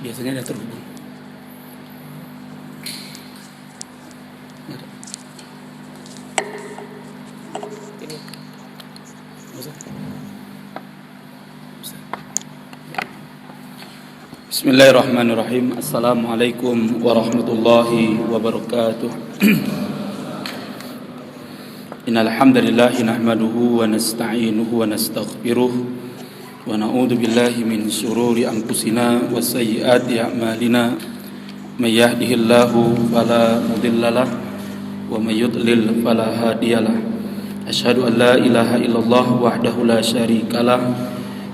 Biasanya ada terhubung. Ini. Bismillahirrahmanirrahim. Assalamualaikum warahmatullahi wabarakatuh. Innal hamdalillah nahmaduhu wa nasta'inuhu wa nastaghfiruh wa na'udzu billahi min shururi anfusina wa sayyiati a'malina. May yahdihillahu fala mudhillalah wa may yudlil fala hadiyalah. Asyhadu an la ilaha illallah wahdahu la syarikalah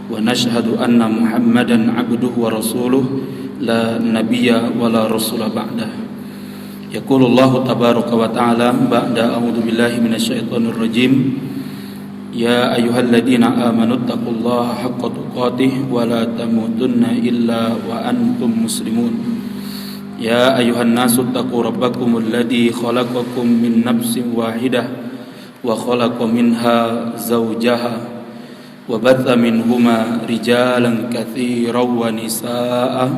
wa nashhadu anna Muhammadan abduhu wa rasuluh la nabiyya wa la rasula ba'dah. Yaqulullahu tabaraka wa ta'ala ba'da a'udzu billahi minasyaitonir rajim. Ya ayyuhalladzina amanu taqullaha haqqa tuqatih wa la tamutunna illa wa antum muslimun. Ya ayyuhan nasu taqu rabbakumul ladzi khalaqakum min nafsin wahidah wa khalaqa minha zawjaha wa batha minhuma rijalan katsiran wa nisaa'a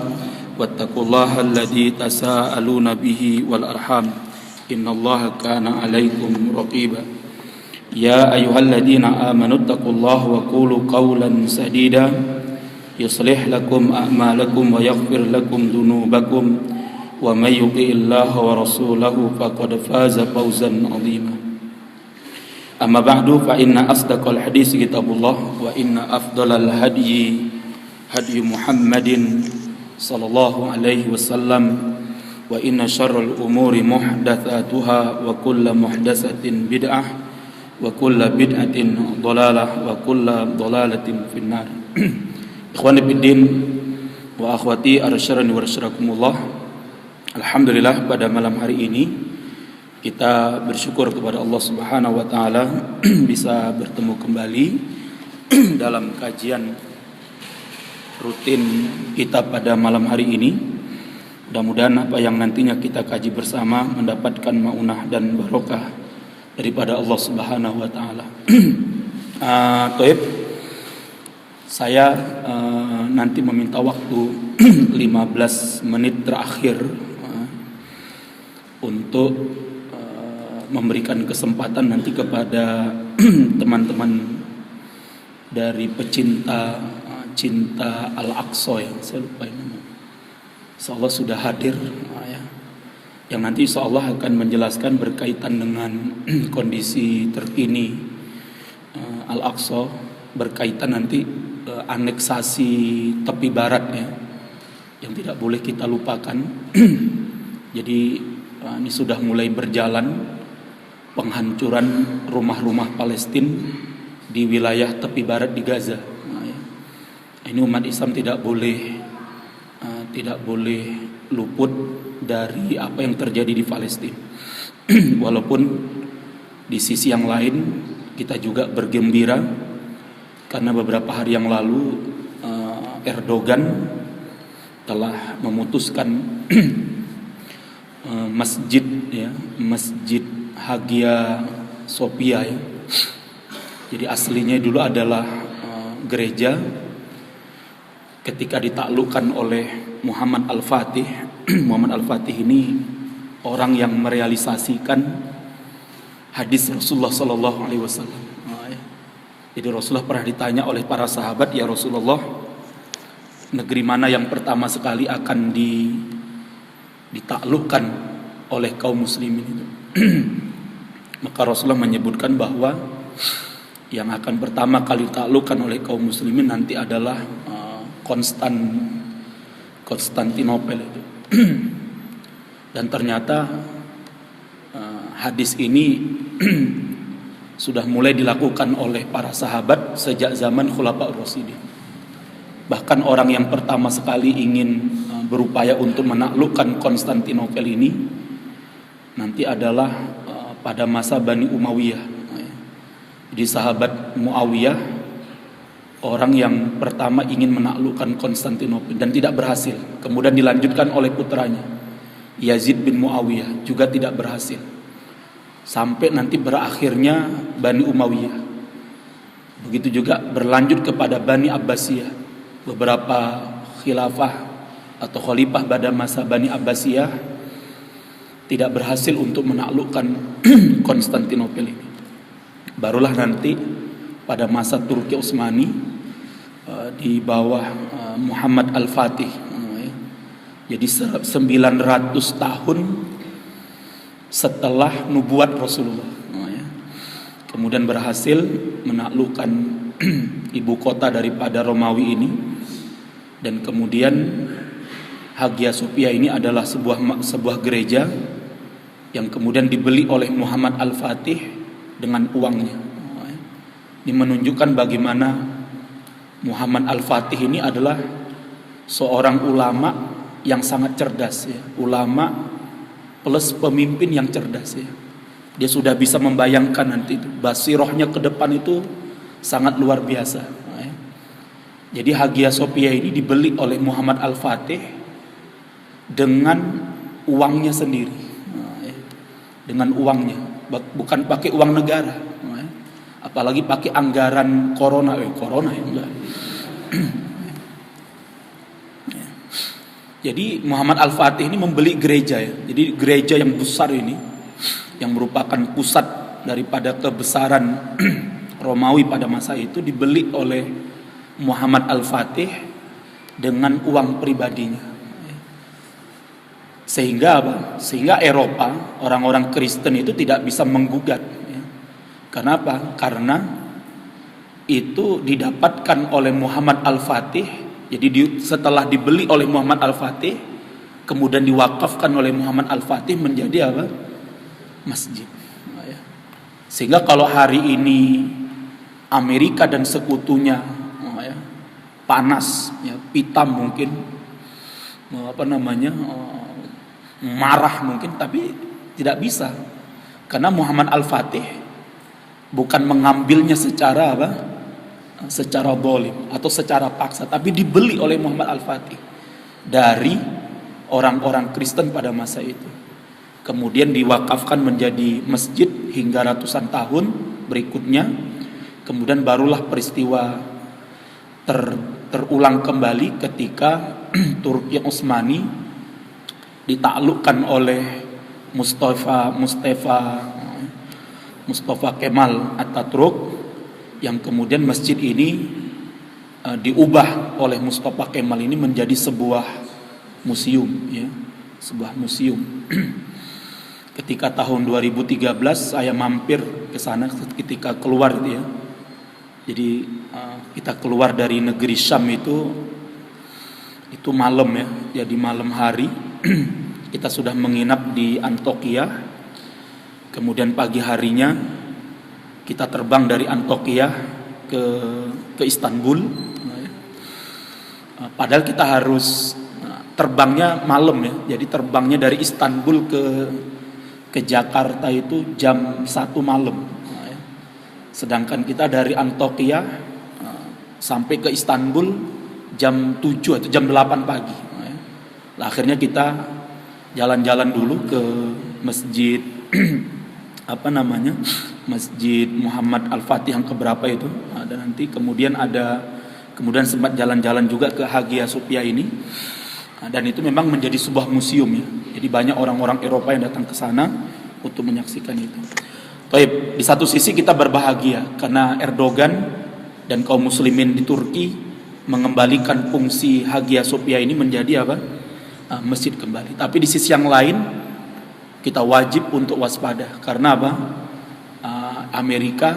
wattaqullaha alladzi tasaaluna bihi wal arham innallaha kana 'alaikum raqiba. Ya ayyuhalladzina amanu taqullaha wa qulu qawlan sadida yuslih lakum a'malakum wa yaghfir lakum dhunubakum wa may yuti'illaha wa rasulahu faqad faza fawzan 'azima. Amma ba'du fa inna asdaqal hadits kitabullah wa inna afdalal hadyi hadyu Muhammadin sallallahu alaihi wasallam wa inna syarral umuri muhdatsatuha wa kullu muhdatsatin bid'ah wa kullu bid'atin dhalalah wa kullu dhalalatin finnar. Ikhwani fiddin wa akhwati arsyadani wa arsyadakumullah. Alhamdulillah pada malam hari ini kita bersyukur kepada Allah Subhanahu wa taala bisa bertemu kembali dalam kajian rutin kita pada malam hari ini. Mudah-mudahan apa yang nantinya kita kaji bersama mendapatkan maunah dan barokah daripada Allah Subhanahu wa taala. Toib, saya nanti meminta waktu 15 menit terakhir untuk memberikan kesempatan nanti kepada teman-teman dari pecinta cinta Al-Aqsa yang saya lupa ini. Insyaallah sudah hadir ya. Yang nanti insyaallah akan menjelaskan berkaitan dengan kondisi terkini Al-Aqsa, berkaitan nanti aneksasi tepi barat ya, yang tidak boleh kita lupakan. Jadi ini sudah mulai berjalan penghancuran rumah-rumah Palestina di wilayah tepi barat di Gaza. Ini umat Islam tidak boleh luput dari apa yang terjadi di Palestina. Walaupun di sisi yang lain kita juga bergembira karena beberapa hari yang lalu Erdogan telah memutuskan masjid Hagia Sophia ya. Jadi aslinya dulu adalah gereja. Ketika ditaklukkan oleh Muhammad Al-Fatih, Muhammad Al-Fatih ini orang yang merealisasikan hadis Rasulullah sallallahu alaihi wasallam. Jadi Rasulullah pernah ditanya oleh para sahabat, "Ya Rasulullah, negeri mana yang pertama sekali akan ditaklukkan oleh kaum muslimin itu?" Maka Rasulullah menyebutkan bahwa yang akan pertama kali ditaklukkan oleh kaum muslimin nanti adalah Konstantinopel itu. Dan ternyata hadis ini sudah mulai dilakukan oleh para sahabat sejak zaman Khulafaur Rasyidin. Bahkan orang yang pertama sekali ingin berupaya untuk menaklukkan Konstantinopel ini nanti adalah pada masa Bani Umayyah. Jadi sahabat Muawiyah orang yang pertama ingin menaklukkan Konstantinopel dan tidak berhasil. Kemudian dilanjutkan oleh putranya Yazid bin Muawiyah, juga tidak berhasil. Sampai nanti berakhirnya Bani Umayyah. Begitu juga berlanjut kepada Bani Abbasiyah. Beberapa khilafah atau khalifah pada masa Bani Abbasiyah tidak berhasil untuk menaklukkan Konstantinopel ini. Barulah nanti pada masa Turki Utsmani di bawah Muhammad Al-Fatih, jadi 900 tahun setelah nubuat Rasulullah, kemudian berhasil menaklukkan ibu kota daripada Romawi ini. Dan kemudian Hagia Sophia ini adalah sebuah gereja yang kemudian dibeli oleh Muhammad Al-Fatih dengan uangnya. Ini menunjukkan bagaimana Muhammad Al-Fatih ini adalah seorang ulama yang sangat cerdas, ya. Ulama plus pemimpin yang cerdas, ya. Dia sudah bisa membayangkan nanti itu basirohnya ke depan itu sangat luar biasa. Jadi Hagia Sophia ini dibeli oleh Muhammad Al-Fatih dengan uangnya sendiri, dengan uangnya, bukan pakai uang negara, apalagi pakai anggaran corona ya enggak. Jadi Muhammad Al-Fatih ini membeli gereja, ya. Jadi gereja yang besar ini, yang merupakan pusat daripada kebesaran Romawi pada masa itu, dibeli oleh Muhammad Al-Fatih dengan uang pribadinya. Sehingga apa? Sehingga Eropa, orang-orang Kristen itu tidak bisa menggugat, ya. Kenapa? Karena itu didapatkan oleh Muhammad Al-Fatih. Jadi setelah dibeli oleh Muhammad Al-Fatih, kemudian diwakafkan oleh Muhammad Al-Fatih menjadi apa? Masjid. Sehingga kalau hari ini Amerika dan sekutunya panas, ya, pitam mungkin, marah mungkin, tapi tidak bisa, karena Muhammad Al-Fatih bukan mengambilnya secara secara zalim atau secara paksa, tapi dibeli oleh Muhammad Al-Fatih dari orang-orang Kristen pada masa itu, kemudian diwakafkan menjadi masjid hingga ratusan tahun berikutnya. Kemudian barulah peristiwa terulang kembali ketika Turki Utsmani ditaklukkan oleh Mustafa Kemal Atatürk, yang kemudian masjid ini diubah oleh Mustafa Kemal ini menjadi sebuah museum, ya, sebuah museum. Ketika tahun 2013 saya mampir ke sana ketika keluar, ya. Jadi kita keluar dari negeri Syam itu malam, ya. Jadi malam hari kita sudah menginap di Antokia. Kemudian pagi harinya kita terbang dari Antokia ke Istanbul. Padahal kita harus terbangnya malam, ya. Jadi terbangnya dari Istanbul ke Jakarta itu jam 1 malam. Sedangkan kita dari Antokia sampai ke Istanbul jam 7 atau jam 8 pagi. Nah, akhirnya kita jalan-jalan dulu ke masjid Masjid Muhammad Al-Fatih yang keberapa itu. Dan nanti kemudian sempat jalan-jalan juga ke Hagia Sophia ini. Dan itu memang menjadi sebuah museum, ya. Jadi banyak orang-orang Eropa yang datang ke sana untuk menyaksikan itu. Baik, di satu sisi kita berbahagia karena Erdogan dan kaum muslimin di Turki mengembalikan fungsi Hagia Sophia ini menjadi masjid kembali. Tapi di sisi yang lain kita wajib untuk waspada karena Amerika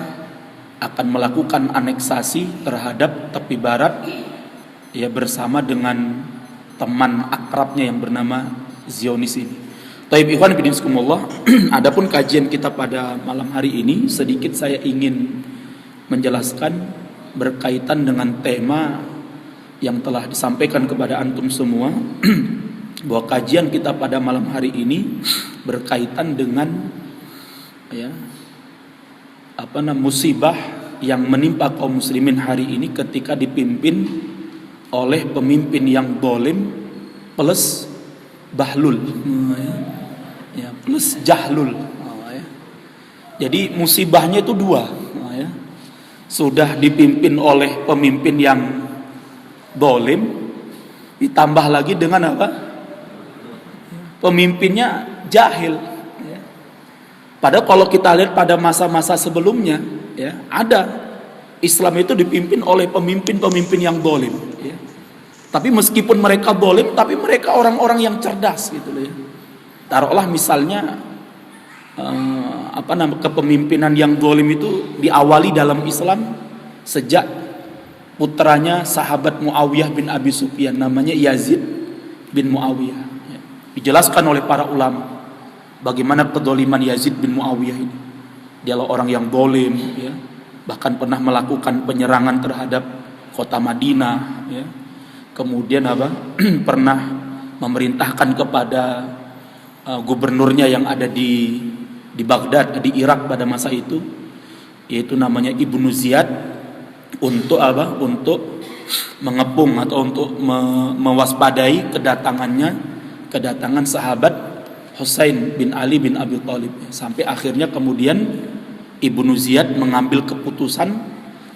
akan melakukan aneksasi terhadap tepi barat, ya, bersama dengan teman akrabnya yang bernama Zionis ini. Taib ikhwan fillah, adapun kajian kita pada malam hari ini sedikit saya ingin menjelaskan berkaitan dengan tema yang telah disampaikan kepada antum semua, bahwa kajian kita pada malam hari ini berkaitan dengan, ya, musibah yang menimpa kaum muslimin hari ini ketika dipimpin oleh pemimpin yang zalim plus bahlul, ya, plus jahlul, ya. Jadi musibahnya itu dua, ya. Sudah dipimpin oleh pemimpin yang zalim, Ditambah lagi dengan apa? Pemimpinnya jahil. Ya. Padahal kalau kita lihat pada masa-masa sebelumnya, ya, ada Islam itu dipimpin oleh pemimpin-pemimpin yang dolim. Ya. Tapi meskipun mereka dolim, tapi mereka orang-orang yang cerdas gitu loh. Ya. Taruhlah misalnya kepemimpinan yang dolim itu diawali dalam Islam sejak putranya sahabat Muawiyah bin Abi Sufyan, namanya Yazid bin Muawiyah. Ya. Dijelaskan oleh para ulama bagaimana kedoliman Yazid bin Muawiyah ini. Dialah orang yang dolim, ya. Bahkan pernah melakukan penyerangan terhadap kota Madinah, ya. Kemudian pernah memerintahkan kepada gubernurnya yang ada di Baghdad, di Irak pada masa itu, yaitu namanya Ibnu Ziyad, untuk untuk mengepung atau untuk mewaspadai kedatangan sahabat Husain bin Ali bin Abi Thalib. Sampai akhirnya kemudian Ibnu Ziyad mengambil keputusan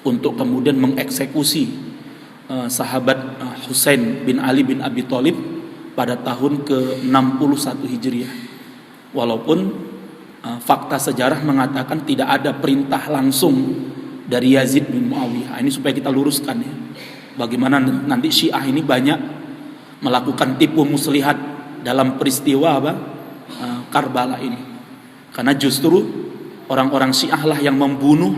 untuk kemudian mengeksekusi sahabat Husain bin Ali bin Abi Thalib pada tahun ke-61 Hijriah. Walaupun fakta sejarah mengatakan tidak ada perintah langsung dari Yazid bin Muawiyah. Ini supaya kita luruskan ya. Bagaimana nanti Syiah ini banyak melakukan tipu muslihat dalam peristiwa Karbala ini. Karena justru orang-orang Syiah lah yang membunuh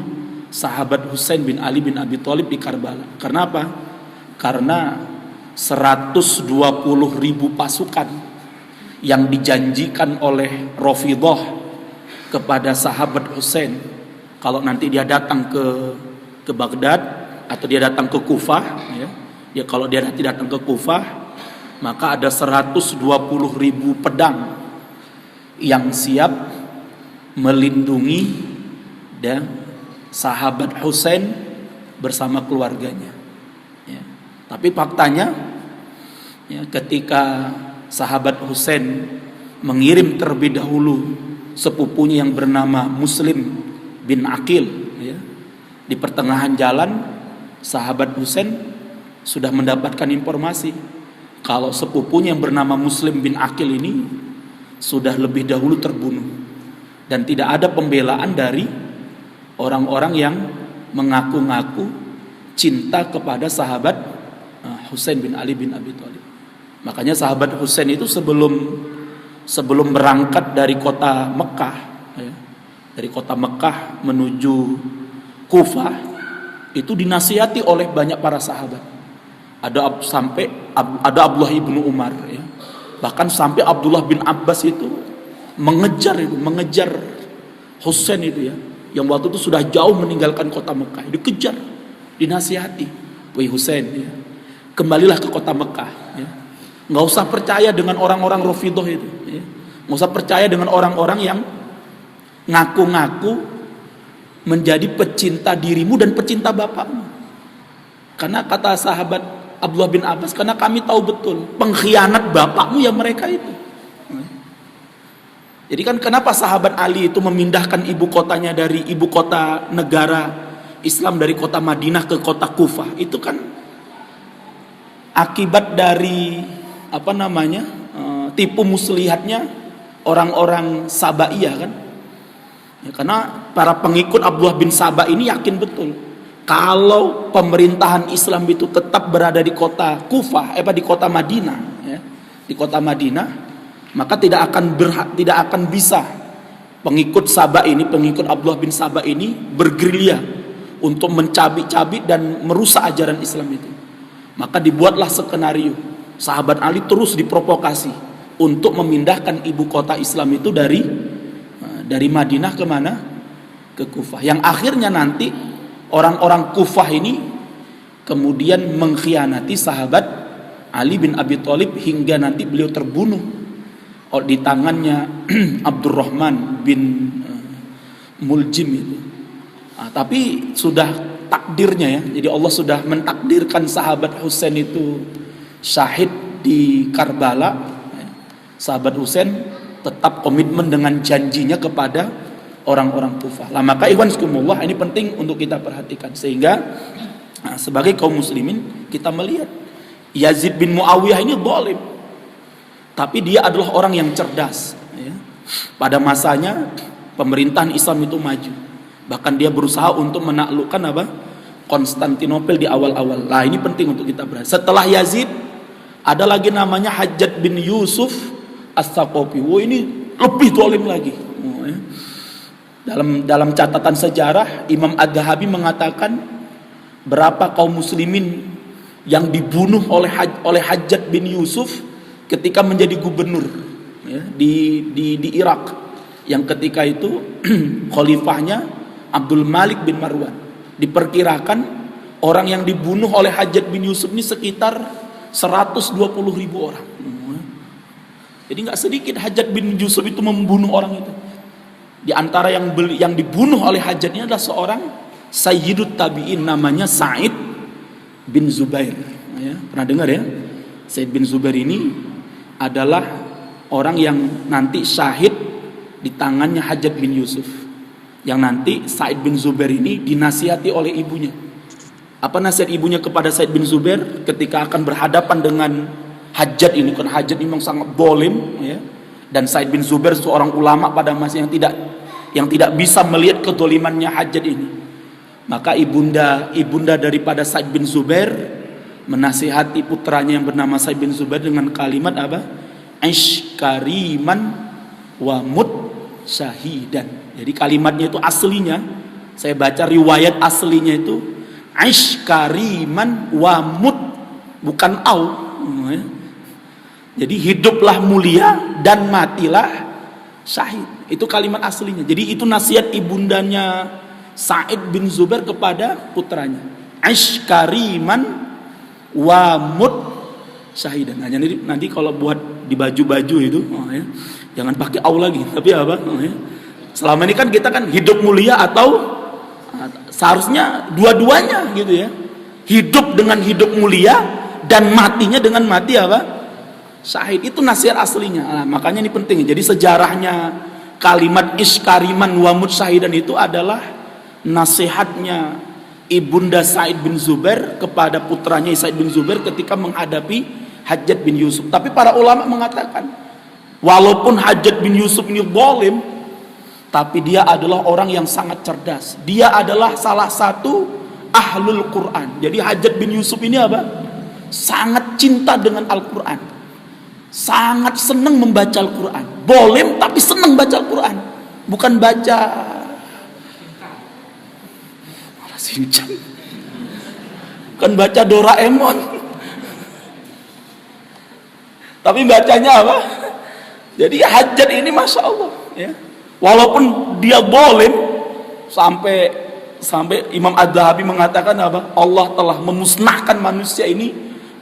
sahabat Husain bin Ali bin Abi Thalib di Karbala. Karena apa? Karena 120.000 pasukan yang dijanjikan oleh Rafidhah kepada sahabat Husain, kalau nanti dia datang ke Baghdad atau dia datang ke Kufah, ya kalau dia nanti datang ke Kufah, maka ada 120.000 pedang yang siap melindungi dan sahabat Husain bersama keluarganya. Ya. Tapi faktanya, ya, ketika sahabat Husain mengirim terlebih dahulu sepupunya yang bernama Muslim bin Aqil, ya, di pertengahan jalan sahabat Husain sudah mendapatkan informasi kalau sepupunya yang bernama Muslim bin Aqil ini sudah lebih dahulu terbunuh, dan tidak ada pembelaan dari orang-orang yang mengaku-ngaku cinta kepada sahabat Husain bin Ali bin Abi Thalib. Makanya sahabat Husain itu sebelum berangkat dari kota Mekah, ya, dari kota Mekah menuju Kufah, itu dinasihati oleh banyak para sahabat. Ada Abdullah ibnu Umar, ya. Bahkan sampai Abdullah bin Abbas itu mengejar Husain itu, ya, yang waktu itu sudah jauh meninggalkan kota Mekah. Dikejar, dinasihati, wahai Husain, ya, kembalilah ke kota Mekah, ya. Nggak usah percaya dengan orang-orang Rafidhah itu, ya. Nggak usah percaya dengan orang-orang yang ngaku-ngaku menjadi pecinta dirimu dan pecinta bapakmu. Karena kata sahabat Abdullah bin Abbas, karena kami tahu betul pengkhianat bapakmu ya mereka itu. Jadi kan kenapa sahabat Ali itu memindahkan ibu kotanya dari ibu kota negara Islam dari kota Madinah ke kota Kufah? Itu kan akibat dari tipu muslihatnya orang-orang Sabaiyah kan. Ya, karena para pengikut Abdullah bin Saba ini yakin betul kalau pemerintahan Islam itu tetap berada di kota Kufah, di kota Madinah, ya, di kota Madinah, maka tidak akan bisa pengikut Abdullah bin Saba ini bergerilya untuk mencabik-cabik dan merusak ajaran Islam itu. Maka dibuatlah skenario. Sahabat Ali terus diprovokasi untuk memindahkan ibu kota Islam itu dari Madinah ke mana? Ke Kufah. Yang akhirnya nanti orang-orang Kufah ini kemudian mengkhianati sahabat Ali bin Abi Thalib hingga nanti beliau terbunuh di tangannya Abdurrahman bin Muljim itu. Tapi sudah takdirnya, ya. Jadi Allah sudah mentakdirkan sahabat Husain itu syahid di Karbala. Sahabat Husain tetap komitmen dengan janjinya kepada orang-orang Kufah. Maka ikhwan sekumullah, ini penting untuk kita perhatikan, sehingga sebagai kaum muslimin kita melihat Yazid bin Muawiyah ini zalim, tapi dia adalah orang yang cerdas, ya. Pada masanya pemerintahan Islam itu maju, bahkan dia berusaha untuk menaklukkan apa? Konstantinopel di awal-awal. Nah, ini penting untuk kita perhatikan. Setelah Yazid ada lagi namanya Hajjaj bin Yusuf As-Saqafi. Ini lebih zalim lagi. Ya. Dalam catatan sejarah, Imam Ad-Dhahabi mengatakan berapa kaum muslimin yang dibunuh oleh Hajjaj bin Yusuf ketika menjadi gubernur, ya, di Irak, yang ketika itu khalifahnya Abdul Malik bin Marwan. Diperkirakan orang yang dibunuh oleh Hajjaj bin Yusuf ini sekitar 120.000 orang. Jadi nggak sedikit Hajjaj bin Yusuf itu membunuh orang itu. Di antara yang dibunuh oleh Hajjaj ini adalah seorang Sayyidut Tabi'in, namanya Sa'id bin Zubair. Ya, pernah dengar ya? Sa'id bin Zubair ini adalah orang yang nanti syahid di tangannya Hajjaj bin Yusuf. Yang nanti Sa'id bin Zubair ini dinasihati oleh ibunya. Apa nasihat ibunya kepada Sa'id bin Zubair ketika akan berhadapan dengan Hajjaj ini? Kan Hajjaj memang sangat zalim, ya. Dan Sa'id bin Zubair seorang ulama pada masa yang tidak bisa melihat kezalimannya Hajjaj ini. Maka ibunda daripada Sa'id bin Zubair menasihati putranya yang bernama Sa'id bin Zubair dengan kalimat apa? Aish kariman wa mut syahidan. Jadi kalimatnya itu aslinya, saya baca riwayat aslinya itu Aish kariman wa mut, bukan au. Jadi hiduplah mulia dan matilah syahid. Itu kalimat aslinya. Jadi itu nasihat ibundanya Sa'id bin Zubair kepada putranya. Aish kariman wa mut syahidan. Nah, nanti kalau buat di baju-baju itu, ya, jangan pakai au lagi, tapi apa? Ya. Selama ini kan kita kan hidup mulia atau seharusnya dua-duanya gitu ya. Hidup dengan hidup mulia dan matinya dengan mati apa? Syahid. Itu nasihat aslinya. Nah, makanya ini penting. Jadi sejarahnya kalimat iskariman wa mut syahidan itu adalah nasihatnya ibunda Sa'id bin Zubair kepada putranya Sa'id bin Zubair ketika menghadapi Hajjaj bin Yusuf. Tapi para ulama mengatakan walaupun Hajjaj bin Yusuf ini zalim, tapi dia adalah orang yang sangat cerdas. Dia adalah salah satu ahlul Quran. Jadi Hajjaj bin Yusuf ini apa? Sangat cinta dengan Al-Quran. Sangat senang membaca Al-Quran. Zalim tapi senang baca Al-Quran. Bukan baca Shinchan. Bukan baca Doraemon. Tapi bacanya apa? Jadi Hajjaj ini Masya Allah, ya. Walaupun dia zalim, sampai Imam Ad-Dhahabi mengatakan apa? Allah telah memusnahkan manusia ini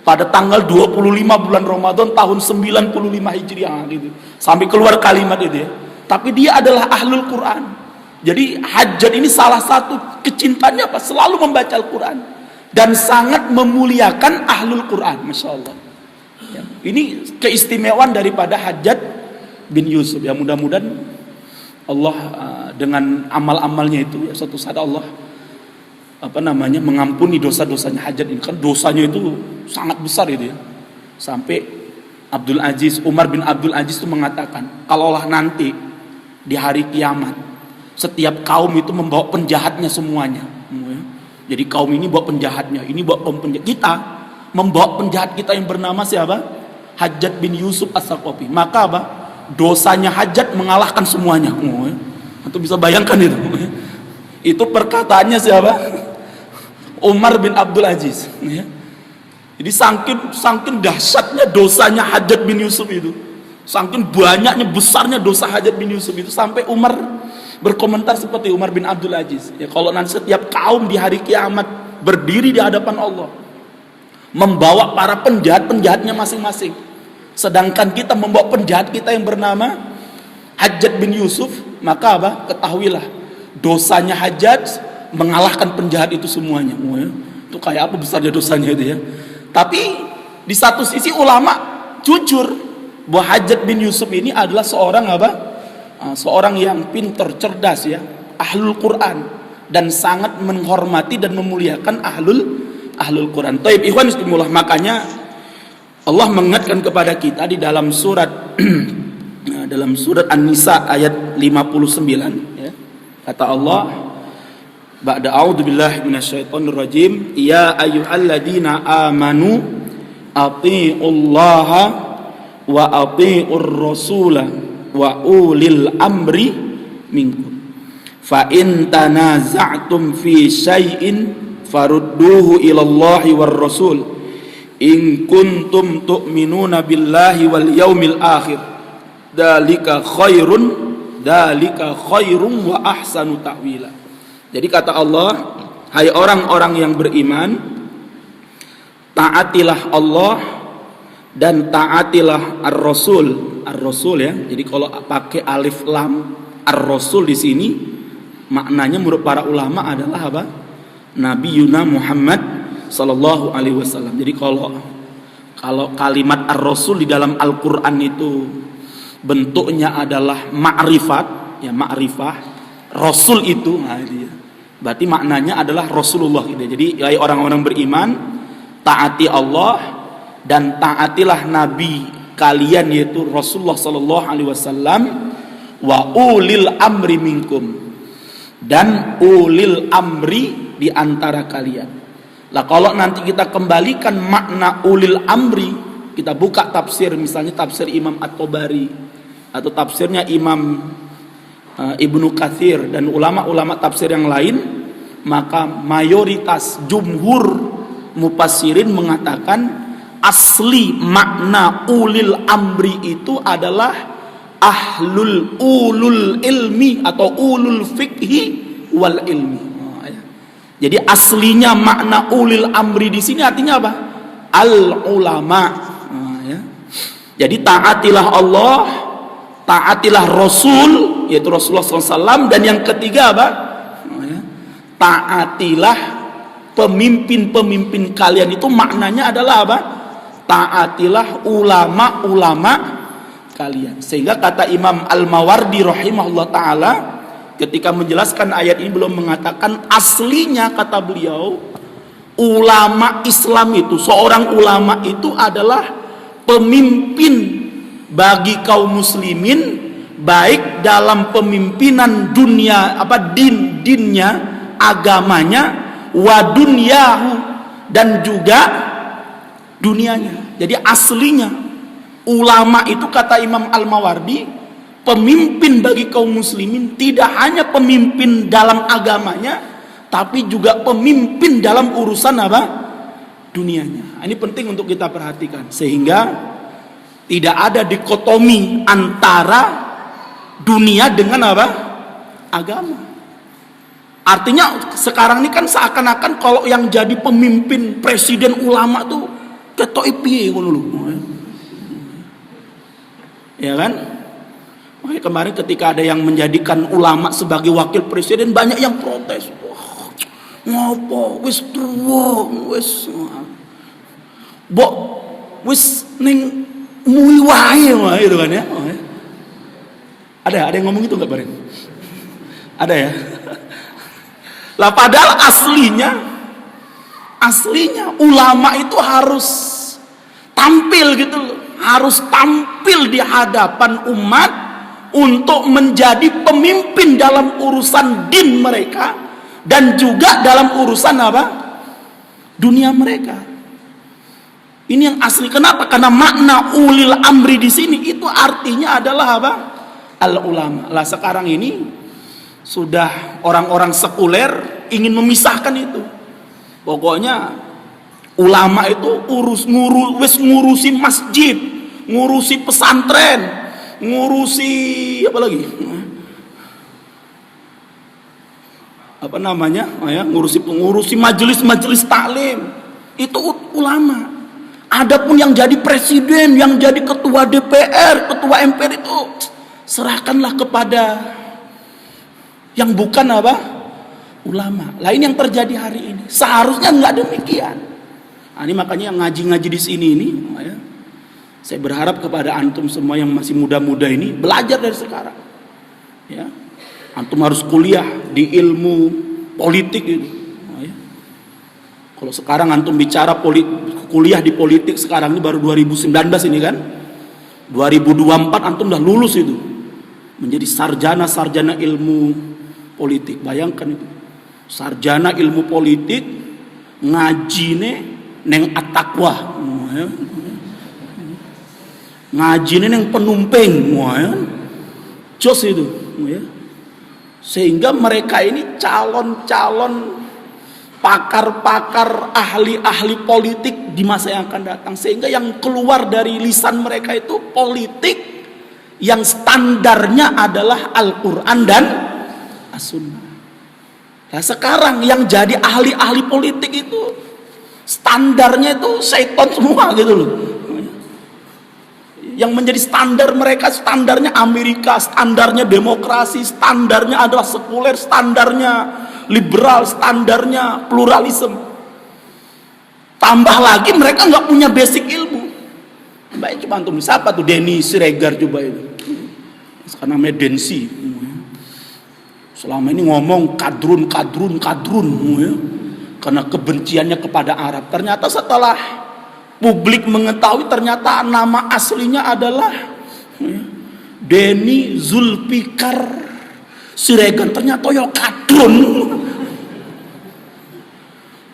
pada tanggal 25 bulan Ramadan tahun 95 Hijriah gitu. Sampai keluar kalimat itu ya. Tapi dia adalah ahlul Quran. Jadi Hajjaj ini salah satu kecintaannya apa? Selalu membaca Al-Quran dan sangat memuliakan ahlul Quran. Masya Allah. Ya. Ini keistimewaan daripada Hajjaj bin Yusuf. Ya, mudah-mudahan Allah dengan amal-amalnya itu ya suatu saat Allah mengampuni dosa-dosanya Hajjaj ini. Kan dosanya itu sangat besar itu ya. Sampai Umar bin Abdul Aziz itu mengatakan, kalaulah nanti di hari kiamat setiap kaum itu membawa penjahatnya semuanya. Jadi kaum ini bawa penjahatnya, ini bawa penjahat. Kita membawa penjahat kita yang bernama siapa? Hajjaj bin Yusuf As-Saqafi. Maka apa? Dosanya Hajjaj mengalahkan semuanya. Atau bisa bayangkan itu. Itu perkataannya siapa? Umar bin Abdul Aziz. Jadi saking dahsyatnya dosanya Hajjaj bin Yusuf itu, saking banyaknya besarnya dosa Hajjaj bin Yusuf itu, sampai Umar berkomentar seperti Umar bin Abdul Aziz. Ya, kalau nanti setiap kaum di hari kiamat berdiri di hadapan Allah, membawa para penjahat-penjahatnya masing-masing, sedangkan kita membawa penjahat kita yang bernama Hajjaj bin Yusuf, maka apa? Ketahuilah dosanya Hajjaj mengalahkan penjahat itu semuanya. Itu kayak apa besarnya dosanya itu ya. Tapi di satu sisi ulama jujur bahwa Hajjaj bin Yusuf ini adalah seorang apa? Seorang yang pintar, cerdas ya, ahlul Quran, dan sangat menghormati dan memuliakan ahlul Quran. Taib ikhwan istimullah, makanya Allah mengingatkan kepada kita di dalam surat dalam surat An-Nisa ayat 59 ya. Kata Allah, ba'da a'udzubillahi minasyaitonir rajim, ya ayyuhalladzina amanu athi'ullaha wa athi'ur rasula wa ulil amri minkum fa in tanaza'tum fi syai'in farudduhu ilallahi war rasul in kuntum tu'minuna billahi wal yaumil akhir dalika khairun wa ahsanu ta'wila. Jadi kata Allah, hai orang-orang yang beriman, taatilah Allah dan taatilah ar-rasul. Ar-rasul ya. Jadi kalau pakai alif lam ar-rasul di sini maknanya menurut para ulama adalah apa? Nabi Yuna Muhammad sallallahu alaihi wasallam. Jadi kalau kalimat ar-rasul di dalam Al-Qur'an itu bentuknya adalah ma'rifat, ya ma'rifah, rasul itu, nah dia. Berarti maknanya adalah Rasulullah gitu. Jadi orang-orang beriman, taati Allah dan taatilah nabi kalian yaitu Rasulullah sallallahu alaihi wasallam, wa ulil amri minkum, dan ulil amri di antara kalian. Lah kalau nanti kita kembalikan makna ulil amri, kita buka tafsir, misalnya tafsir Imam At-Tabari atau tafsirnya Imam Ibnu Katsir dan ulama-ulama tafsir yang lain, maka mayoritas jumhur mufassirin mengatakan asli makna ulil amri itu adalah ulul ilmi atau ulul fikhi wal ilmi. Jadi aslinya makna ulil amri di sini artinya apa? Al ulama. Jadi taatilah Allah, taatilah Rasul yaitu Rasulullah SAW, dan yang ketiga apa? Taatilah pemimpin-pemimpin kalian. Itu maknanya adalah apa? Taatilah ulama-ulama kalian. Sehingga kata Imam Al-Mawardi rahimahullah ta'ala ketika menjelaskan ayat ini belum mengatakan aslinya, kata beliau, ulama Islam itu, seorang ulama itu adalah pemimpin bagi kaum muslimin, baik dalam pemimpinan dunia dinnya, agamanya, wa dunyahu, dan juga dunianya. Jadi aslinya ulama itu kata Imam Al-Mawardi pemimpin bagi kaum muslimin, tidak hanya pemimpin dalam agamanya tapi juga pemimpin dalam urusan apa? Dunianya. Ini penting untuk kita perhatikan sehingga tidak ada dikotomi antara dunia dengan apa? Agama. Artinya sekarang ini kan seakan-akan kalau yang jadi pemimpin presiden ulama tuh ketok piye ngono lho. Ya kan? Makanya kemarin ketika ada yang menjadikan ulama sebagai wakil presiden, banyak yang protes. Wah, ngopo wis tuwa, wis mbok wis ning mui wae itu kan ya. Oh, ya. Ada yang ngomong itu enggak, Baren? Ada ya? Lah padahal aslinya ulama itu harus tampil gitu loh. Harus tampil di hadapan umat untuk menjadi pemimpin dalam urusan din mereka dan juga dalam urusan apa? Dunia mereka. Ini yang asli. Kenapa? Karena makna ulil amri di sini itu artinya adalah apa? Al ulama. Lah sekarang ini sudah orang-orang sekuler ingin memisahkan itu. Pokoknya ulama itu ngurusi masjid, ngurusi pesantren, ngurusi apa lagi? Apa namanya? Ngurusi majelis taklim. Itu ulama. Adapun yang jadi presiden, yang jadi ketua DPR, ketua MPR itu serahkanlah kepada yang bukan apa? Ulama. Lain yang terjadi hari ini. Seharusnya enggak demikian. Nah, ini makanya yang ngaji-ngaji di sini ini, ya, saya berharap kepada antum semua yang masih muda-muda ini belajar dari sekarang. Ya, antum harus kuliah di ilmu politik ini. Ya. Kalau sekarang antum bicara kuliah di politik sekarang ini baru 2019 ini kan. 2024 antum udah lulus itu. Menjadi sarjana ilmu politik. Bayangkan itu. Sarjana ilmu politik ngajine neng at-taqwa. Ngajine neng penumpeng. Jos itu. Sehingga mereka ini calon-calon pakar-pakar ahli-ahli politik di masa yang akan datang. Sehingga yang keluar dari lisan mereka itu politik yang standarnya adalah Al-Quran dan As-Sunnah. Nah sekarang yang jadi ahli-ahli politik itu standarnya itu syaitan semua gitu loh. Yang menjadi standar mereka, standarnya Amerika, standarnya demokrasi, standarnya adalah sekuler, standarnya liberal, standarnya pluralisme. Tambah lagi mereka nggak punya basic ilmu. Baik cuma antum siapa tuh Denny Siregar coba itu. Sekarang namanya Densi. Selama ini ngomong kadrun ya. Karena kebenciannya kepada Arab. Ternyata setelah publik mengetahui ternyata nama aslinya adalah Denny Zulfikar Siregar. Ternyata ya kadrun.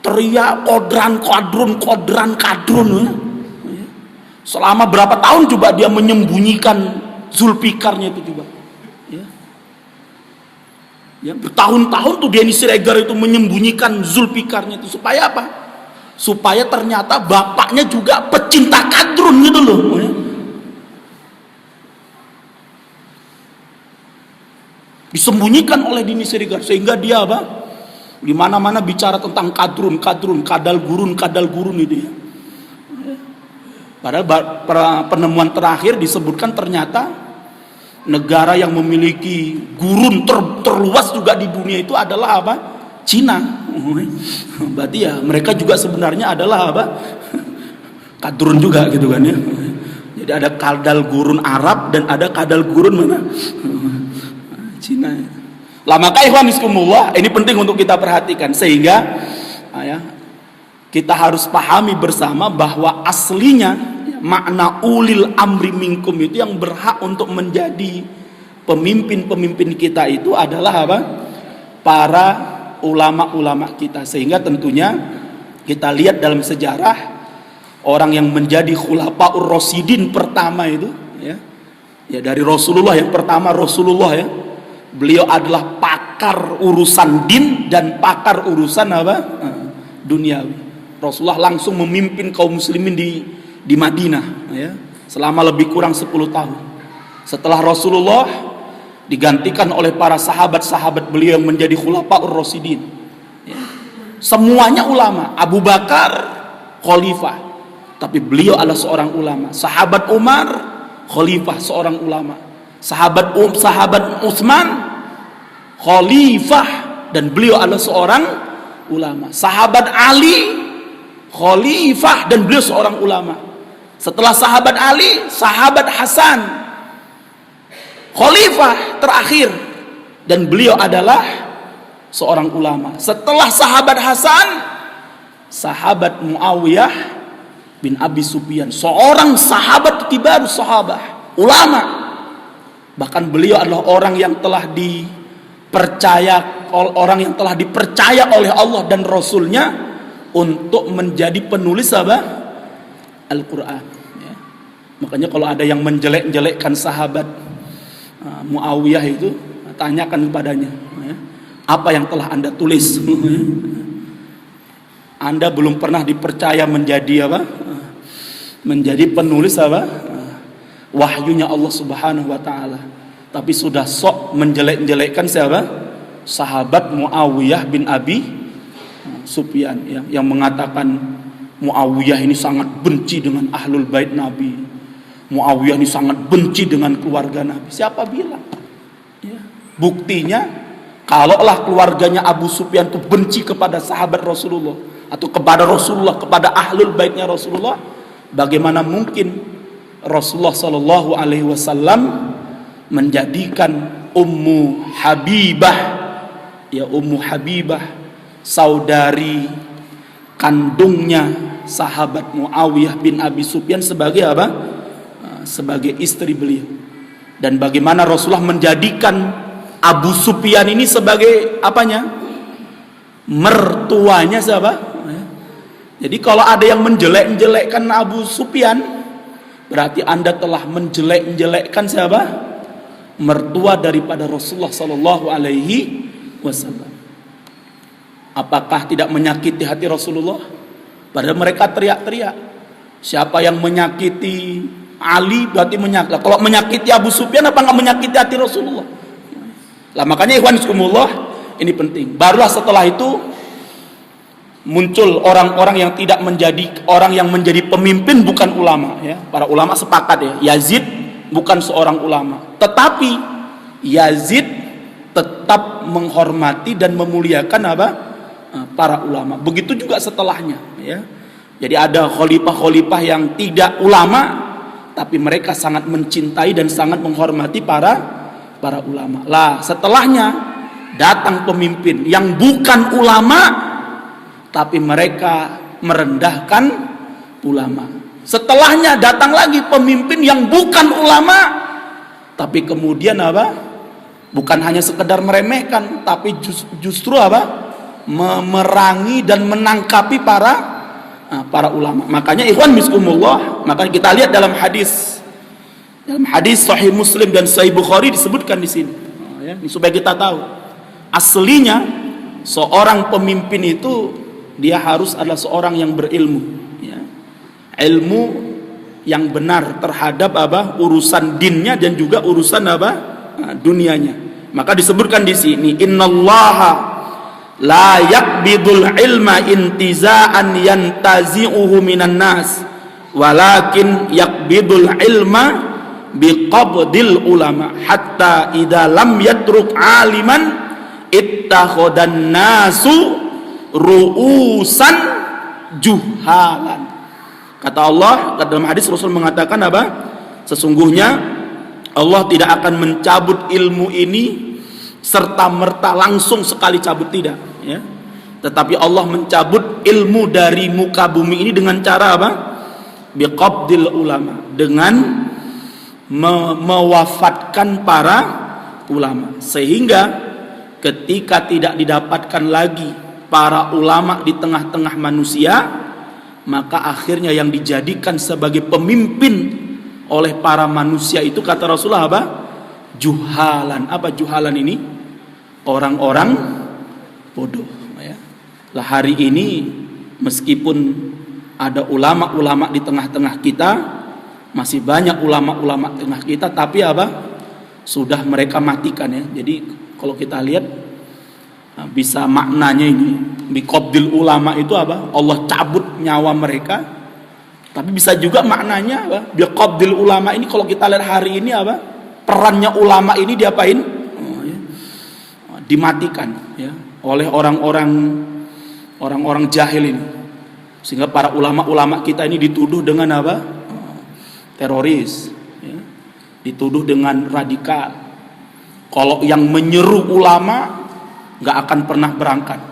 Teriak kodran. Selama berapa tahun coba dia menyembunyikan Zulfikarnya itu coba. Ya, bertahun-tahun tuh Denny Siregar itu menyembunyikan Zulfikarnya itu supaya apa? Supaya ternyata bapaknya juga pecinta kadrun gitu loh. Disembunyikan oleh Denny Siregar sehingga dia apa? Di mana-mana bicara tentang kadrun, kadal gurun itu ya. Padahal penemuan terakhir disebutkan ternyata negara yang memiliki gurun terluas juga di dunia itu adalah apa? Cina. Berarti ya mereka juga sebenarnya adalah apa? Kadrun juga gitu kan ya. Jadi ada kadal gurun Arab dan ada kadal gurun mana? Cina. Lah maka ikhwan fiskumullah, ini penting untuk kita perhatikan sehingga ya, kita harus pahami bersama bahwa aslinya makna ulil amri minkum itu yang berhak untuk menjadi pemimpin-pemimpin kita itu adalah apa? Para ulama-ulama kita. Sehingga tentunya kita lihat dalam sejarah orang yang menjadi khulafaur rasyidin pertama itu ya dari Rasulullah yang pertama Rasulullah ya. Beliau adalah pakar urusan din dan pakar urusan apa? Duniawi. Rasulullah langsung memimpin kaum muslimin di Madinah ya, selama lebih kurang 10 tahun. Setelah Rasulullah digantikan oleh para sahabat-sahabat beliau yang menjadi khulafaur rasyidin ya. Semuanya ulama. Abu Bakar khalifah, tapi beliau adalah seorang ulama. Sahabat Umar khalifah, seorang ulama. Sahabat Utsman khalifah dan beliau adalah seorang ulama. Sahabat Ali khalifah dan beliau seorang ulama. Setelah sahabat Ali, sahabat Hasan khalifah terakhir dan beliau adalah seorang ulama. Setelah sahabat Hasan, sahabat Muawiyah bin Abi Sufyan, seorang sahabat kibarus sahabah, ulama. Bahkan beliau adalah orang yang telah dipercaya oleh Allah dan Rasulnya untuk menjadi penulis apa? Al-Quran ya. Makanya kalau ada yang menjelek-jelekkan sahabat Muawiyah itu, tanyakan kepadanya ya, apa yang telah anda tulis? Anda belum pernah dipercaya menjadi apa? Menjadi penulis apa? Wahyunya Allah Subhanahu wa taala. Tapi sudah sok menjelek-jelekkan siapa? Sahabat Muawiyah bin Abi Sufyan ya, yang mengatakan Muawiyah ini sangat benci dengan ahlul bait Nabi. Muawiyah ini sangat benci dengan keluarga Nabi. Siapa bilang? Ya. Buktinya kalaulah keluarganya Abu Sufyan itu benci kepada sahabat Rasulullah atau kepada Rasulullah, kepada ahlul baitnya Rasulullah, bagaimana mungkin Rasulullah Shallallahu Alaihi Wasallam menjadikan Ummu Habibah, ya Ummu Habibah, saudari kandungnya sahabat Muawiyah bin Abi Sufyan sebagai apa? Sebagai istri beliau. Dan bagaimana Rasulullah menjadikan Abu Sufyan ini sebagai apanya? Mertuanya siapa? Jadi kalau ada yang menjelek-jelekkan Abu Sufyan, berarti Anda telah menjelek-jelekkan siapa? Mertua daripada Rasulullah sallallahu alaihi wasallam. Apakah tidak menyakiti hati Rasulullah? Padahal mereka teriak-teriak. Siapa yang menyakiti Ali berarti menyakiti. Kalau menyakiti Abu Sufyan, apa nggak menyakiti hati Rasulullah? Lah makanya ikhwan fillah, ini penting. Barulah setelah itu muncul orang-orang yang tidak menjadi orang yang menjadi pemimpin bukan ulama, ya. Para ulama sepakat ya, Yazid bukan seorang ulama, tetapi Yazid tetap menghormati dan memuliakan apa? Para ulama. Begitu juga setelahnya, ya. Jadi ada khalifah-khalifah yang tidak ulama tapi mereka sangat mencintai dan sangat menghormati para ulama. Lah, setelahnya datang pemimpin yang bukan ulama tapi mereka merendahkan ulama. Setelahnya datang lagi pemimpin yang bukan ulama tapi kemudian apa? Bukan hanya sekedar meremehkan, tapi justru apa? Memerangi dan menangkapi para ulama. Makanya ikhwan miskumullah, maka kita lihat dalam hadis Sahih Muslim dan Sahih Bukhari disebutkan di sini, ya, supaya kita tahu aslinya seorang pemimpin itu dia harus adalah seorang yang berilmu, ya. Ilmu yang benar terhadap apa? Urusan dinnya dan juga urusan apa? Dunianya. Maka disebutkan di sini, innallaha la yakbidul ilma intiza'an yantazi'uhu minan nas walakin yakbidul ilma biqabdil ulama hatta idza lam yatruk aliman ittakhadan nasu ru'usan juhalan. Kata Allah, dalam hadis Rasul mengatakan apa? Sesungguhnya Allah tidak akan mencabut ilmu ini serta merta langsung sekali cabut, tidak, ya. Tetapi Allah mencabut ilmu dari muka bumi ini dengan cara apa? Biqabdil ulama, dengan mewafatkan para ulama, sehingga ketika tidak didapatkan lagi para ulama di tengah-tengah manusia, maka akhirnya yang dijadikan sebagai pemimpin oleh para manusia itu, kata Rasulullah apa? Juhalan. Apa juhalan ini? Orang-orang bodoh, ya. Lah hari ini meskipun ada ulama-ulama di tengah-tengah kita, masih banyak ulama-ulama di tengah kita, tapi apa? Sudah mereka matikan, ya. Jadi kalau kita lihat bisa maknanya ini, biqabdil ulama itu apa? Allah cabut nyawa mereka. Tapi bisa juga maknanya apa? Biqabdil ulama ini kalau kita lihat hari ini apa? Perannya ulama ini diapain? Dimatikan, ya, oleh orang-orang jahil ini, sehingga para ulama-ulama kita ini dituduh dengan apa? Teroris, ya, dituduh dengan radikal. Kalau yang menyeru ulama nggak akan pernah berangkat,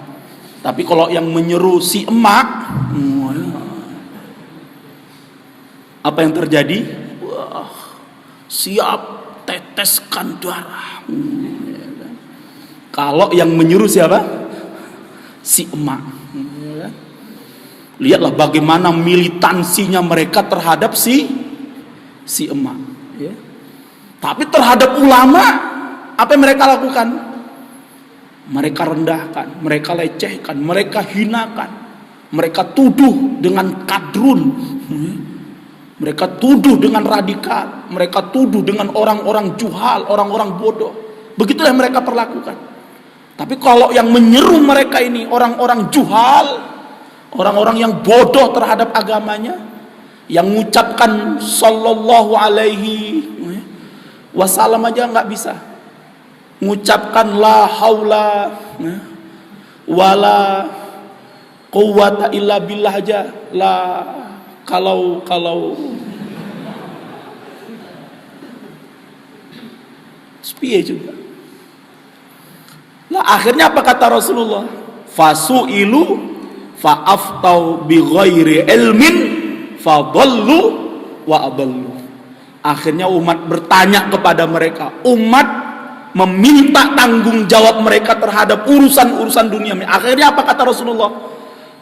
tapi kalau yang menyeru si emak, apa yang terjadi? Wah, siap teteskan darah. Kalau yang menyuruh siapa? Si emak. Lihatlah bagaimana militansinya mereka terhadap si emak, ya. Tapi terhadap ulama, apa yang mereka lakukan? Mereka rendahkan, mereka lecehkan, mereka hinakan, mereka tuduh dengan kadrun, mereka tuduh dengan radikal, mereka tuduh dengan orang-orang juhal, orang-orang bodoh. Begitulah yang mereka perlakukan. Tapi kalau yang menyeru mereka ini orang-orang juhal, orang-orang yang bodoh terhadap agamanya, yang mengucapkan sallallahu alaihi wasallam aja nggak bisa, mengucapkan la haula wala quwwata illa billah aja la, kalau spiye juga. Lah akhirnya apa kata Rasulullah? Fasu'ilu fa'aftau bi ghairi ilmin fadallu wa adallu. Akhirnya umat bertanya kepada mereka, umat meminta tanggung jawab mereka terhadap urusan-urusan dunia. Akhirnya apa kata Rasulullah?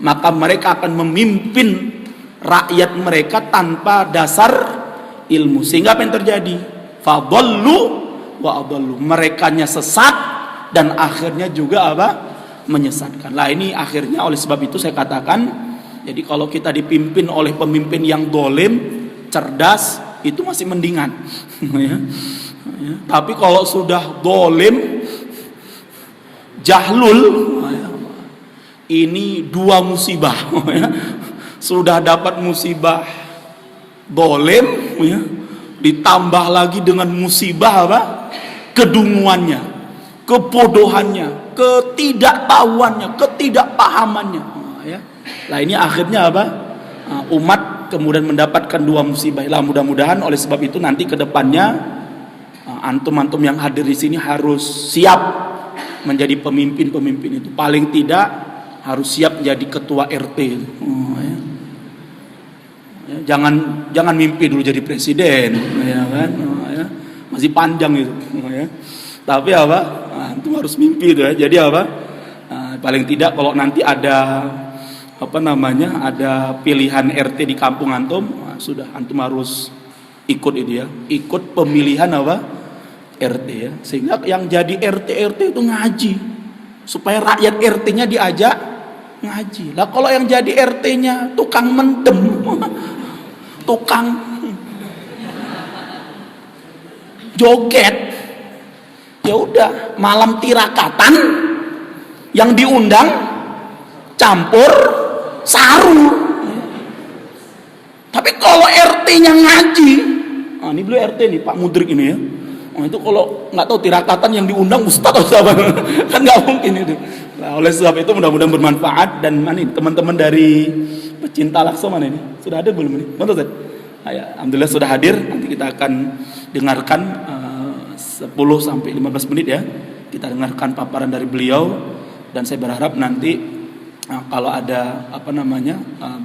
Maka mereka akan memimpin rakyat mereka tanpa dasar ilmu. Sehingga apa yang terjadi? Fadallu wa adallu. Merekanya sesat dan akhirnya juga apa? Menyesatkan. Lah ini akhirnya oleh sebab itu saya katakan, jadi kalau kita dipimpin oleh pemimpin yang dolim, cerdas, itu masih mendingan. Ya. Tapi kalau sudah dolim, jahlul, ini dua musibah. Sudah dapat musibah dolim, ditambah lagi dengan musibah apa? Kedunguannya, kebodohannya, ketidaktahuannya, ketidakpahamannya. Lah ini akhirnya apa? Umat kemudian mendapatkan dua musibah. Lah mudah-mudahan oleh sebab itu nanti ke depannya antum-antum yang hadir di sini harus siap menjadi pemimpin-pemimpin itu. Paling tidak harus siap jadi ketua RT itu. Jangan mimpi dulu jadi presiden, ya kan? Masih panjang itu. Tapi apa? Antum harus mimpi itu ya. Jadi apa? Paling tidak kalau nanti ada ada pilihan RT di kampung antum, sudah antum harus ikut itu ya, ikut pemilihan apa RT ya, sehingga yang jadi RT itu ngaji, supaya rakyat RT-nya diajak ngaji. Lah kalau yang jadi RT-nya tukang mendem, tukang joget, ya udah malam tirakatan yang diundang campur saru. Tapi kalau RT-nya ngaji, ini beliau RT nih Pak Mudrik ini ya. Itu kalau nggak tahu tirakatan yang diundang ustadz atau apa, kan nggak mungkin itu. Nah, oleh sebab itu mudah-mudahan bermanfaat. Dan mana teman-teman dari pecinta Al-Aqsa mana ini? Sudah ada belum ini? Betul, alhamdulillah sudah hadir. Nanti kita akan dengarkan 10 sampai 15 menit ya. Kita dengarkan paparan dari beliau, dan saya berharap nanti kalau ada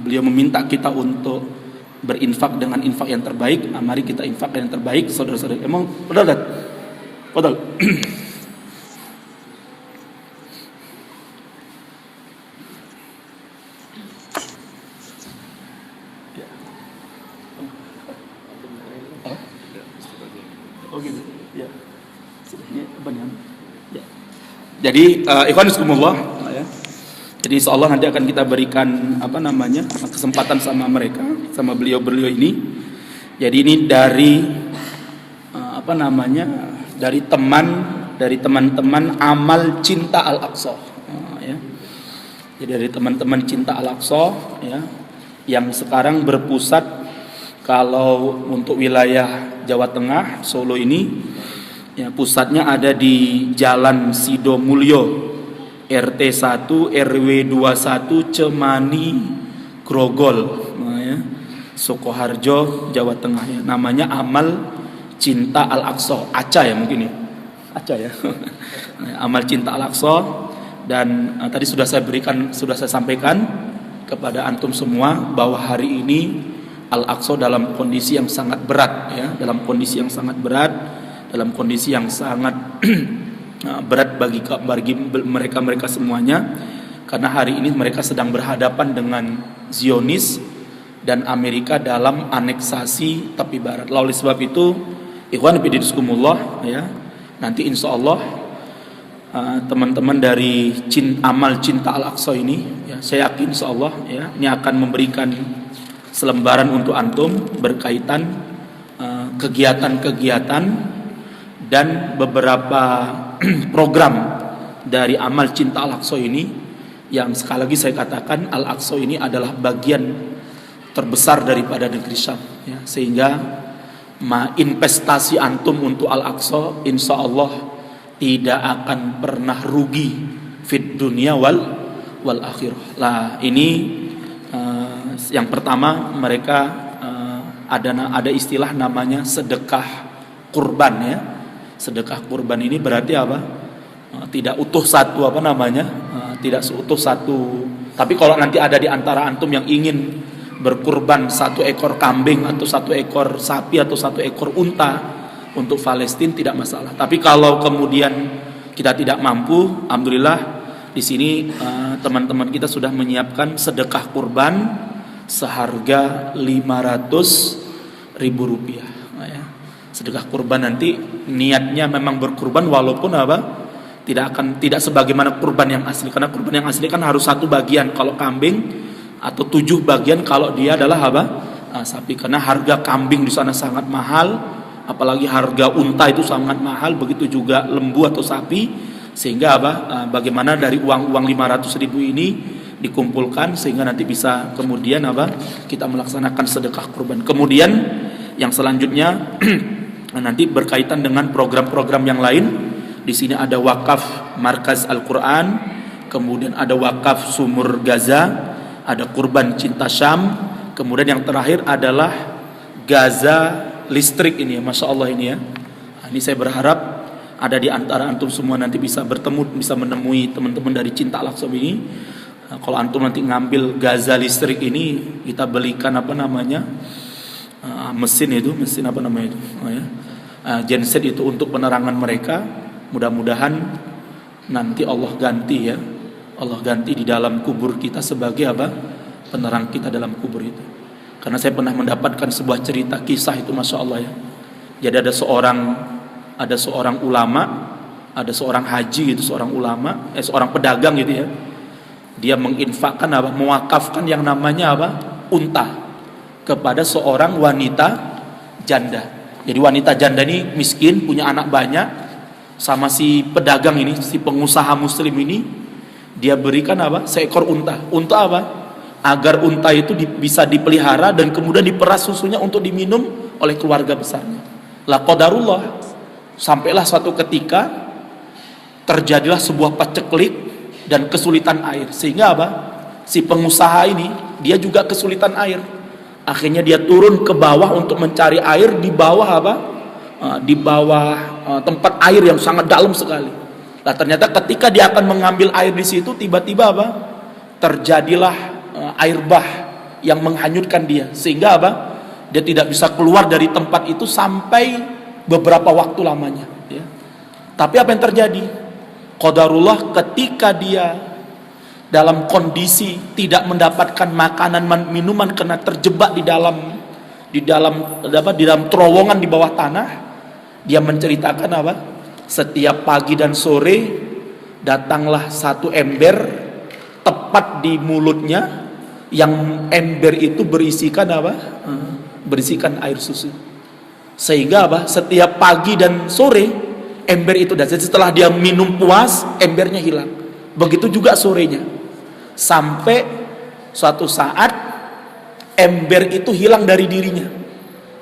beliau meminta kita untuk berinfak dengan infak yang terbaik, mari kita infak yang terbaik, saudara-saudara. Emang betul kan? Betul. Oh gitu. Ya. Jadi ikhwan fillah ya. Jadi insyaallah nanti akan kita berikan kesempatan sama mereka, sama beliau-beliau ini. Jadi ini dari dari teman-teman amal cinta Al-Aqsa ya. Jadi dari teman-teman cinta Al-Aqsa ya, yang sekarang berpusat kalau untuk wilayah Jawa Tengah, Solo ini ya, pusatnya ada di Jalan Sidomulyo RT 1 RW 21 Cemani Grogol ya, Sukoharjo, Jawa Tengah ya. Namanya Amal Cinta Al-Aqsa, Aca ya mungkin ya. Aca ya. Amal Cinta Al-Aqsa. Dan tadi sudah saya sampaikan kepada antum semua bahwa hari ini Al-Aqsa dalam kondisi yang sangat berat ya, dalam kondisi yang sangat berat berat bagi mereka semuanya, karena hari ini mereka sedang berhadapan dengan Zionis dan Amerika dalam aneksasi tepi barat. Oleh sebab itu, ikhwan fillah ya, nanti insyaallah teman-teman dari amal cinta Al-Aqsa ini ya, saya yakin insyaallah ya, ini akan memberikan selembaran untuk antum berkaitan kegiatan-kegiatan dan beberapa program dari amal cinta Al-Aqsa ini, yang sekali lagi saya katakan Al-Aqsa ini adalah bagian terbesar daripada negeri Syam ya, sehingga investasi antum untuk Al-Aqsa insyaallah tidak akan pernah rugi fit dunia wal akhirah. Lah ini yang pertama, mereka ada istilah namanya sedekah kurban ya. Sedekah kurban ini berarti apa? Tidak utuh satu tidak seutuh satu Tapi kalau nanti ada di antara antum yang ingin berkurban 1 ekor kambing atau 1 ekor sapi atau 1 ekor unta untuk Palestina tidak masalah. Tapi kalau kemudian kita tidak mampu, alhamdulillah di sini teman-teman kita sudah menyiapkan sedekah kurban seharga 500.000 rupiah. Nah, ya. Sedekah kurban nanti niatnya memang berkurban walaupun tidak sebagaimana kurban yang asli, karena kurban yang asli kan harus 1 bagian kalau kambing atau 7 bagian kalau dia adalah sapi, karena harga kambing di sana sangat mahal, apalagi harga unta itu sangat mahal, begitu juga lembu atau sapi, sehingga bagaimana dari uang 500.000 ini dikumpulkan sehingga nanti bisa kemudian kita melaksanakan sedekah kurban. Kemudian yang selanjutnya nanti berkaitan dengan program-program yang lain. Di sini ada wakaf Markaz Al-Quran, kemudian ada wakaf Sumur Gaza, ada kurban Cinta Syam, kemudian yang terakhir adalah Gaza listrik ini ya, Masya Allah ini ya. Ini saya berharap ada di antara antum semua nanti bisa bertemu, bisa menemui teman-teman dari Cinta Al-Aqsa ini. Kalau antum nanti ngambil Gaza listrik ini, kita belikan mesin genset itu untuk penerangan mereka. Mudah-mudahan nanti Allah ganti di dalam kubur kita sebagai penerang kita dalam kubur itu. Karena saya pernah mendapatkan sebuah cerita kisah itu, Masya Allah ya. Jadi ada seorang ulama, ada seorang haji gitu, seorang pedagang gitu ya. Dia menginfakkan mewakafkan yang namanya unta kepada seorang wanita janda. Jadi wanita janda ini miskin, punya anak banyak. Sama si pedagang ini, si pengusaha muslim ini, dia berikan seekor unta. Unta agar unta itu bisa dipelihara dan kemudian diperas susunya untuk diminum oleh keluarga besarnya. La qadarullah, sampailah suatu ketika terjadilah sebuah paceklik dan kesulitan air, sehingga si pengusaha ini dia juga kesulitan air. Akhirnya dia turun ke bawah untuk mencari air di bawah tempat air yang sangat dalam sekali. Nah, ternyata ketika dia akan mengambil air di situ, tiba-tiba terjadilah air bah yang menghanyutkan dia, sehingga dia tidak bisa keluar dari tempat itu sampai beberapa waktu lamanya ya. Tapi apa yang terjadi? Qadarullah, ketika dia dalam kondisi tidak mendapatkan makanan minuman karena terjebak di dalam terowongan di bawah tanah, dia menceritakan setiap pagi dan sore datanglah 1 ember tepat di mulutnya, yang ember itu berisikan air susu, sehingga setiap pagi dan sore ember itu, dan setelah dia minum puas embernya hilang, begitu juga sorenya, sampai suatu saat ember itu hilang dari dirinya.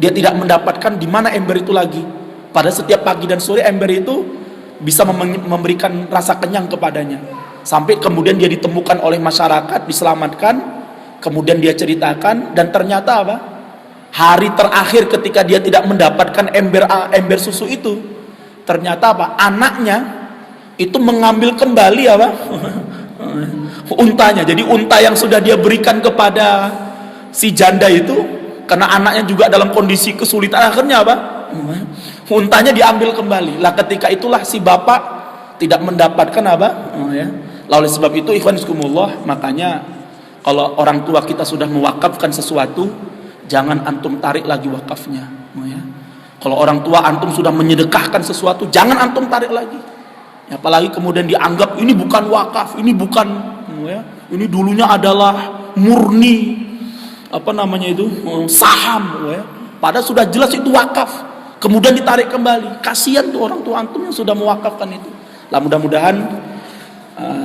Dia tidak mendapatkan di mana ember itu lagi. Pada setiap pagi dan sore ember itu bisa memberikan rasa kenyang kepadanya. Sampai kemudian dia ditemukan oleh masyarakat, diselamatkan. Kemudian dia ceritakan, dan ternyata hari terakhir ketika dia tidak mendapatkan ember susu itu, ternyata anaknya itu mengambil kembali untanya. Jadi unta yang sudah dia berikan kepada si janda itu, karena anaknya juga dalam kondisi kesulitan, akhirnya untanya diambil kembali. Lah ketika itulah si bapak tidak mendapatkan Lalu sebab itu ikhwaniskumullah, makanya kalau orang tua kita sudah mewakafkan sesuatu, jangan antum tarik lagi wakafnya ya. Kalau orang tua antum sudah menyedekahkan sesuatu, jangan antum tarik lagi. Apalagi kemudian dianggap ini bukan wakaf, ini bukan ini dulunya adalah murni saham ya. Padahal sudah jelas itu wakaf, kemudian ditarik kembali. Kasihan tuh orang tua antum yang sudah mewakafkan itu. Lah mudah-mudahan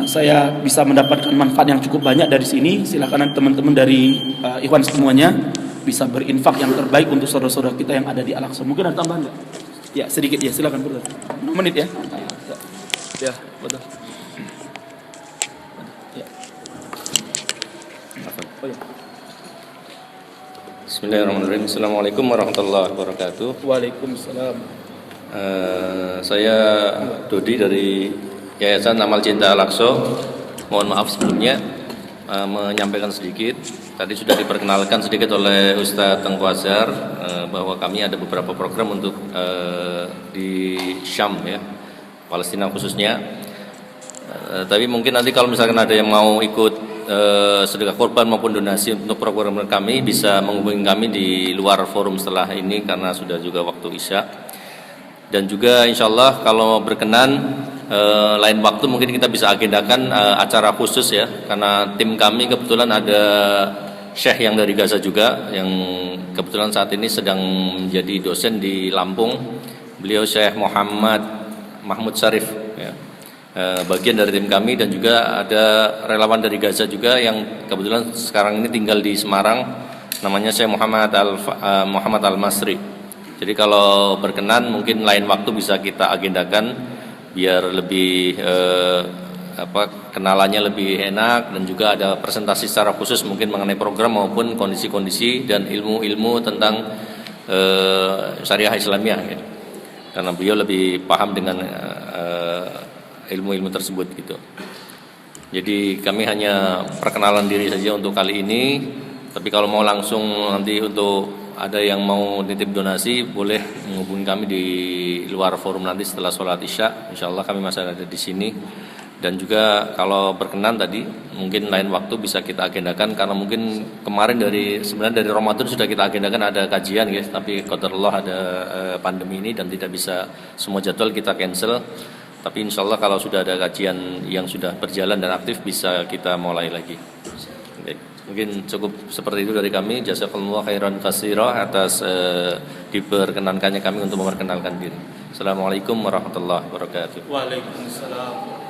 saya bisa mendapatkan manfaat yang cukup banyak dari sini. Silakan teman-teman dari ikhwan semuanya bisa berinfak yang terbaik untuk saudara-saudara kita yang ada di Al-Aqsa. Mungkin ada tambahan enggak? Ya, sedikit ya, silakan brother. 6 menit ya. Ya, betul. Ya. Oh ya. Bismillahirrahmanirrahim. Assalamualaikum warahmatullahi wabarakatuh. Waalaikumsalam. Saya Dodi dari Yayasan Amal Cinta Al-Aqsa. Mohon maaf sebelumnya menyampaikan sedikit. Tadi sudah diperkenalkan sedikit oleh Ustadz Tengku Azhar bahwa kami ada beberapa program untuk di Syam ya, Palestina khususnya. Tapi mungkin nanti kalau misalkan ada yang mau ikut sedekah korban maupun donasi untuk program kami, bisa menghubungi kami di luar forum setelah ini karena sudah juga waktu Isya. Dan juga insya Allah kalau berkenan lain waktu mungkin kita bisa agendakan acara khusus ya, karena tim kami kebetulan ada Syekh yang dari Gaza juga, yang kebetulan saat ini sedang menjadi dosen di Lampung. Beliau Syekh Muhammad Mahmud Syarif ya, bagian dari tim kami, dan juga ada relawan dari Gaza juga yang kebetulan sekarang ini tinggal di Semarang, namanya Syekh Muhammad Al-Masri. Jadi kalau berkenan mungkin lain waktu bisa kita agendakan biar lebih kenalannya lebih enak, dan juga ada presentasi secara khusus mungkin mengenai program maupun kondisi-kondisi dan ilmu-ilmu tentang syariah Islamiyah ya. Karena beliau lebih paham dengan ilmu-ilmu tersebut gitu. Jadi kami hanya perkenalan diri saja untuk kali ini. Tapi kalau mau langsung nanti untuk ada yang mau nitip donasi, boleh menghubungi kami di luar forum nanti setelah sholat Isya. Insya Allah kami masih ada di sini. Dan juga kalau berkenan tadi, mungkin lain waktu bisa kita agendakan, karena mungkin kemarin sebenarnya dari Ramadan sudah kita agendakan ada kajian guys, tapi qadarullah ada pandemi ini dan tidak bisa semua jadwal kita cancel. Tapi insya Allah kalau sudah ada kajian yang sudah berjalan dan aktif, bisa kita mulai lagi. Mungkin cukup seperti itu dari kami. Jazakallahu khairan katsira atas diperkenankannya kami untuk memperkenalkan diri. Assalamualaikum warahmatullahi wabarakatuh. Waalaikumsalam.